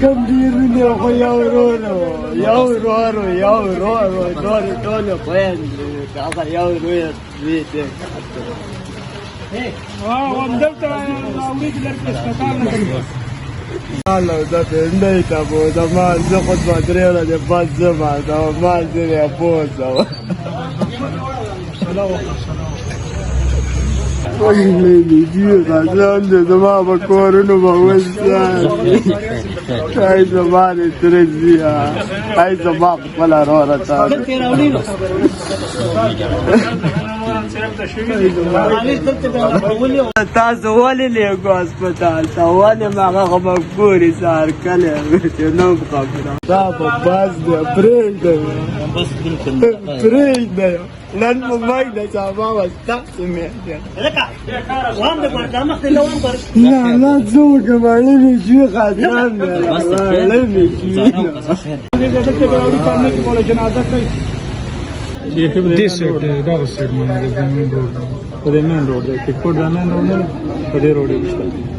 كم ديرني يا ورورو يا ورورو يا ورورو دوري دولي وين يا ورورو بيتي ومدلت أريد لك الله ده تنديت أبو ده ما زخت بدري ولا جبات زمان ده ما زري أبوس ويلي جيت عشان ده ما بكورن وبوزع هاي زمان ترزيها هاي زمان ولا رورة تاسو ولې لیکو هسپتال ته ولې ماغه مفکورې سهار کلی چې نو خبره دا به بس دی پرېږدی نن په مرګ د سبا به ستاسې مېږدی نه نه څه وکړم اړه مې شوي خاصان دی اړه مې شوي This side, the other side, man, the main road. The main road, the main road, the road.